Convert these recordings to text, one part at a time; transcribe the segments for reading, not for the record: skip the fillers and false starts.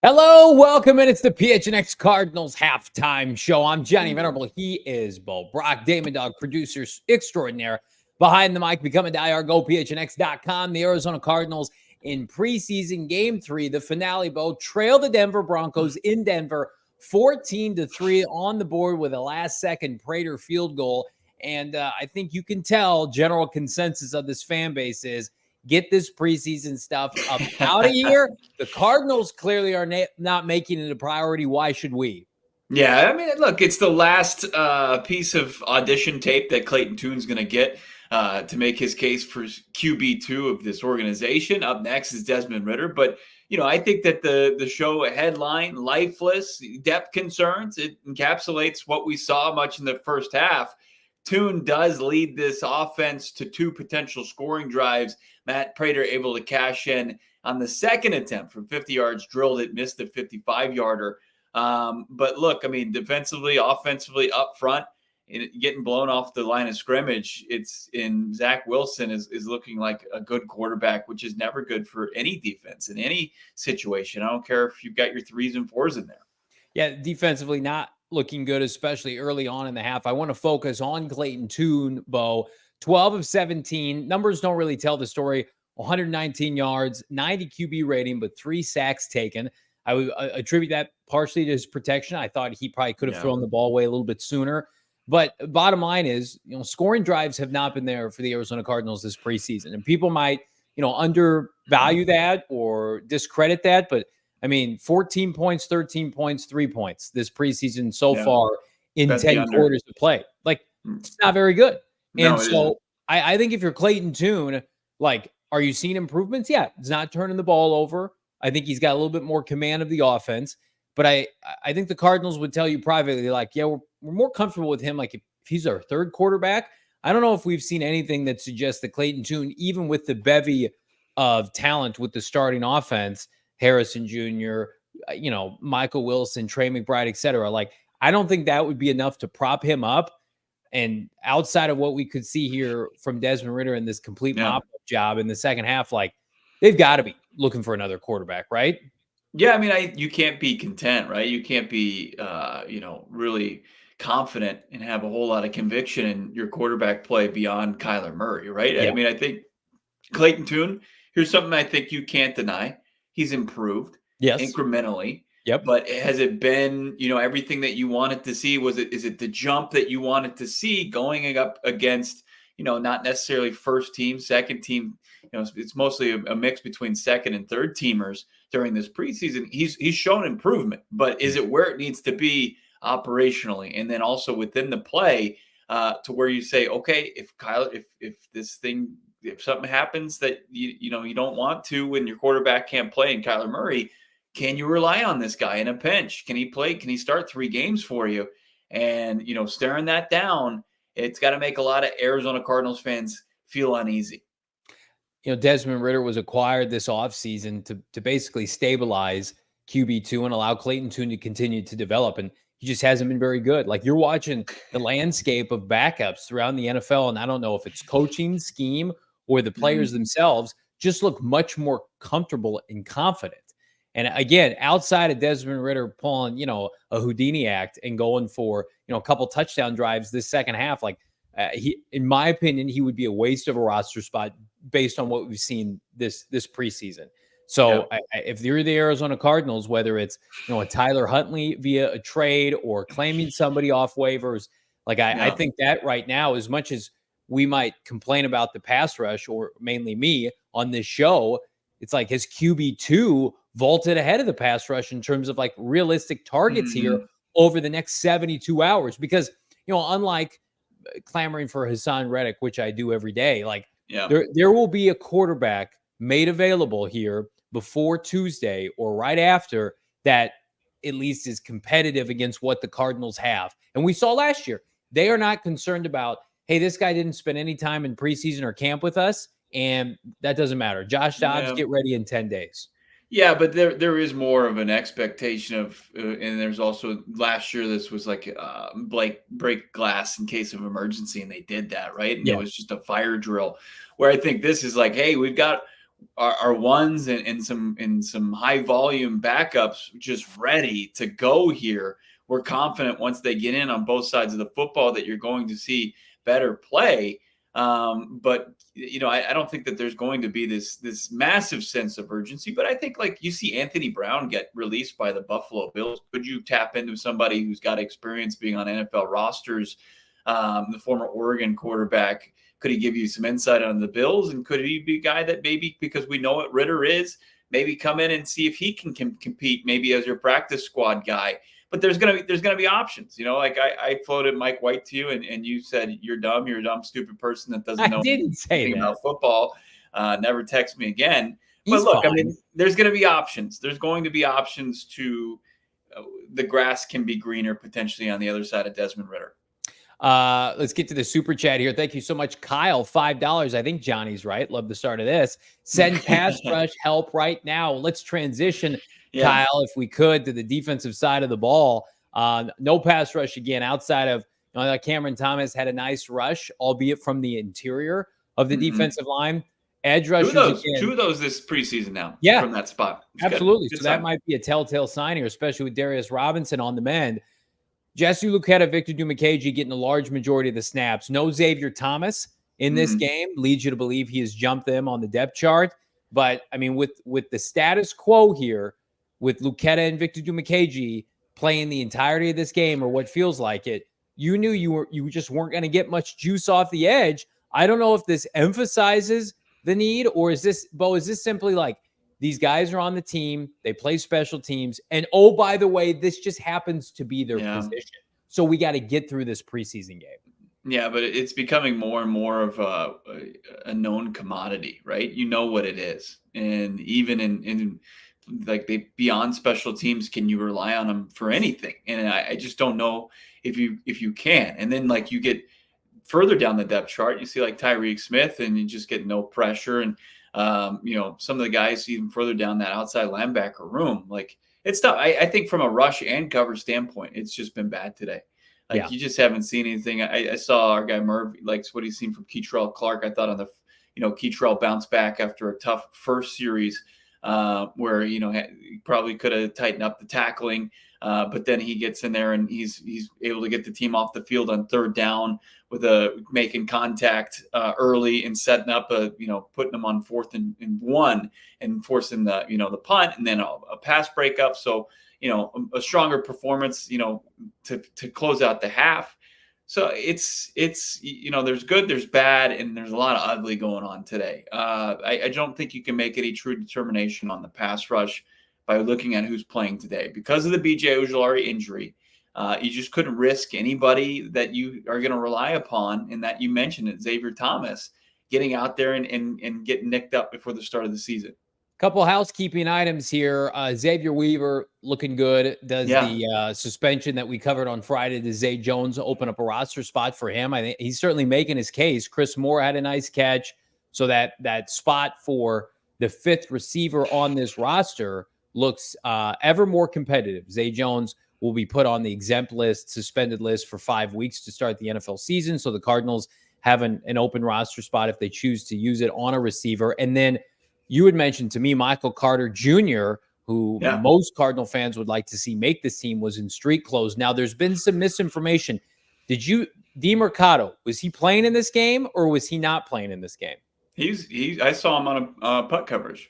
Hello, welcome in. It's the PHNX Cardinals halftime show. I'm Johnny Venerable. He is Bo Brack, Damon, Dawg, producers extraordinaire. Behind the mic, become a diehard. Go PHNX.com. The Arizona Cardinals in preseason game 3, the finale. Bo trail the Denver Broncos in Denver, 14-3 on the board with a last-second Prater field goal. And I think you can tell general consensus of this fan base is get this preseason stuff up out of here. The Cardinals clearly are not making it a priority. Why should we? Yeah, I mean, look, it's the last piece of audition tape that Clayton Tune's going to get to make his case for QB2 of this organization. Up next is Desmond Ridder. But, I think that the show headline, Lifeless, depth concerns, it encapsulates what we saw much in the first half. Tune does lead this offense to 2 potential scoring drives. Matt Prater able to cash in on the second attempt from 50 yards, drilled it, missed the 55-yarder. But look, I mean, defensively, offensively, up front, getting blown off the line of scrimmage, Zach Wilson is looking like a good quarterback, which is never good for any defense in any situation. I don't care if you've got your 3s and 4s in there. Yeah, defensively not looking good, especially early on in the half. I want to focus on Clayton Tune, Bo. 12 of 17. Numbers don't really tell the story. 119 yards, 90 QB rating, but 3 sacks taken. I would attribute that partially to his protection. I thought he probably could have thrown the ball away a little bit sooner. But bottom line is, scoring drives have not been there for the Arizona Cardinals this preseason. And people might, undervalue that or discredit that. But, 14 points, 13 points, 3 points this preseason so far in That's 10 quarters of play. Like, it's not very good. No, and so I think if you're Clayton Tune, are you seeing improvements? Yeah, he's not turning the ball over. I think he's got a little bit more command of the offense. But I think the Cardinals would tell you privately, we're more comfortable with him. If he's our third quarterback, I don't know if we've seen anything that suggests that Clayton Tune, even with the bevy of talent with the starting offense, Harrison Jr., Michael Wilson, Trey McBride, et cetera, I don't think that would be enough to prop him up. And outside of what we could see here from Desmond Ridder in this complete mop-up job in the second half, they've got to be looking for another quarterback, right? Yeah, you can't be content, right? You can't be, really confident and have a whole lot of conviction in your quarterback play beyond Kyler Murray, right? Yeah. I think Clayton Tune, here's something I think you can't deny. He's improved incrementally. Yep. But has it been, everything that you wanted to see? Is it the jump that you wanted to see going up against, not necessarily first team, second team? It's mostly a mix between second and third teamers during this preseason. He's shown improvement, but is it where it needs to be operationally? And then also within the play to where you say, okay, if something happens that you don't want to when your quarterback can't play and Kyler Murray, can you rely on this guy in a pinch? Can he play? Can he start 3 games for you? And, staring that down, it's got to make a lot of Arizona Cardinals fans feel uneasy. Desmond Ridder was acquired this offseason to basically stabilize QB2 and allow Clayton Tune to continue to develop. And he just hasn't been very good. You're watching the landscape of backups throughout the NFL. And I don't know if it's coaching scheme or the players themselves just look much more comfortable and confident. And again, outside of Desmond Ridder pulling, a Houdini act and going for, a couple touchdown drives this second half, in my opinion, he would be a waste of a roster spot based on what we've seen this preseason. So if you're the Arizona Cardinals, whether it's, a Tyler Huntley via a trade or claiming somebody off waivers, I think that right now, as much as we might complain about the pass rush, or mainly me on this show, it's his QB2 vaulted ahead of the pass rush in terms of realistic targets here over the next 72 hours. Because, unlike clamoring for Hassan Reddick, which I do every day, there will be a quarterback made available here before Tuesday or right after that at least is competitive against what the Cardinals have. And we saw last year, they are not concerned about, hey, this guy didn't spend any time in preseason or camp with us, and that doesn't matter. Josh Dobbs, get ready in 10 days. Yeah, but there is more of an expectation of, and there's also last year this was break glass in case of emergency, and they did that, right? And it was just a fire drill. Where I think this is hey, we've got our ones and some high volume backups just ready to go here. We're confident once they get in on both sides of the football that you're going to see better play. But I don't think that there's going to be this massive sense of urgency. But I think, like, you see Anthony Brown get released by the Buffalo Bills. Could you tap into somebody who's got experience being on NFL rosters? The former Oregon quarterback, could he give you some insight on the Bills? And could he be a guy that maybe, because we know what Ritter is, maybe come in and see if he can compete maybe as your practice squad guy? But there's gonna be options. Like I floated Mike White to you, and you said you're a dumb, stupid person that doesn't know anything about football. Never text me again. But look, fine. I mean, there's going to be options. There's going to be options to the grass can be greener potentially on the other side of Desmond Ritter. Let's get to the super chat here. Thank you so much, Kyle. $5. I think Johnny's right. Love the start of this. Send pass rush help right now. Let's transition, Kyle, if we could, to the defensive side of the ball. No pass rush again outside of Cameron Thomas had a nice rush, albeit from the interior of the defensive line. Edge rushers. Two of those this preseason now. Yeah, from that spot. Absolutely. Good so sign. That might be a telltale sign here, especially with Darius Robinson on the mend. Jesse Luketa, Victor Dumukagi getting a large majority of the snaps. No Xavier Thomas in this game leads you to believe he has jumped them on the depth chart. But I mean, with the status quo here, with Luketa and Victor Dumukagi playing the entirety of this game, or what feels like it, you knew you just weren't going to get much juice off the edge. I don't know if this emphasizes the need, or is this simply like, these guys are on the team, they play special teams, and oh, by the way, this just happens to be their position. So we got to get through this preseason game. Yeah, but it's becoming more and more of a known commodity, right? You know what it is. And even in like beyond special teams, can you rely on them for anything? And I just don't know if you can. And then, like, you get further down the depth chart, you see like Tyreek Smith, and you just get no pressure. And some of the guys even further down that outside linebacker room, like, it's tough. I think from a rush and cover standpoint, it's just been bad today. Like, you just haven't seen anything. I saw our guy Merv likes what he's seen from Keitrell Clark. I thought on the, Keitrell bounced back after a tough first series where, he probably could have tightened up the tackling. But then he gets in there and he's able to get the team off the field on third down with making contact early and setting up putting them on 4th and 1 and forcing the punt and then a pass breakup. So, a stronger performance, to close out the half. So it's there's good, there's bad, and there's a lot of ugly going on today. I don't think you can make any true determination on the pass rush by looking at who's playing today. Because of the B.J. Ojulari injury, you just couldn't risk anybody that you are going to rely upon, and that you mentioned it, Xavier Thomas, getting out there and getting nicked up before the start of the season. Couple housekeeping items here. Xavier Weaver looking good. Does the suspension that we covered on Friday to Zay Jones open up a roster spot for him? I think he's certainly making his case. Chris Moore had a nice catch. So that spot for the 5th receiver on this roster looks ever more competitive. Zay Jones will be put on the exempt list, suspended list for 5 weeks to start the NFL season. So the Cardinals have an open roster spot if they choose to use it on a receiver. And then you had mentioned to me Michael Carter Jr., who most Cardinal fans would like to see make this team, was in street clothes. Now, there's been some misinformation. DeMercado, was he playing in this game or was he not playing in this game? I saw him on a putt coverage.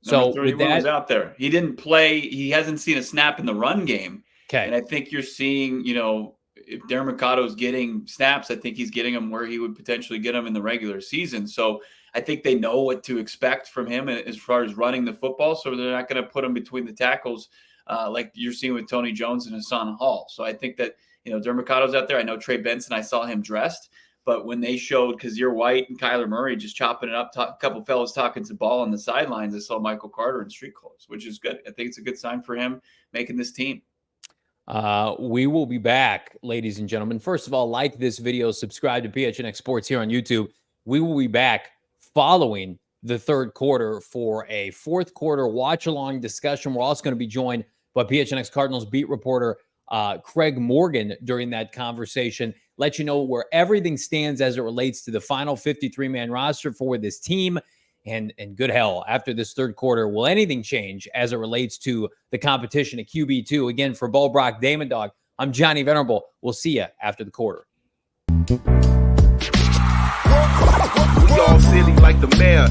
So with that, was out there. He didn't play. He hasn't seen a snap in the run game. Okay. And I think you're seeing, if Darren Mercado is getting snaps, I think he's getting them where he would potentially get them in the regular season. So I think they know what to expect from him as far as running the football. So they're not going to put him between the tackles like you're seeing with Tony Jones and Hassan Hall. So I think that, Darren Mercado's out there. I know Trey Benson, I saw him dressed. But when they showed Kazir White and Kyler Murray just chopping it up, a couple fellas talking to ball on the sidelines, I saw Michael Carter in street clothes, which is good. I think it's a good sign for him making this team. We will be back, ladies and gentlemen. First of all, like this video, subscribe to PHNX Sports here on YouTube. We will be back following the third quarter for a fourth quarter watch-along discussion. We're also going to be joined by PHNX Cardinals beat reporter Craig Morgan during that conversation. Let you know where everything stands as it relates to the final 53-man roster for this team. And good hell, after this third quarter, will anything change as it relates to the competition at QB2? Again, for Bo, Brack, Damon, Dawg, I'm Johnny Venerable. We'll see you after the quarter. We all silly like the mayor.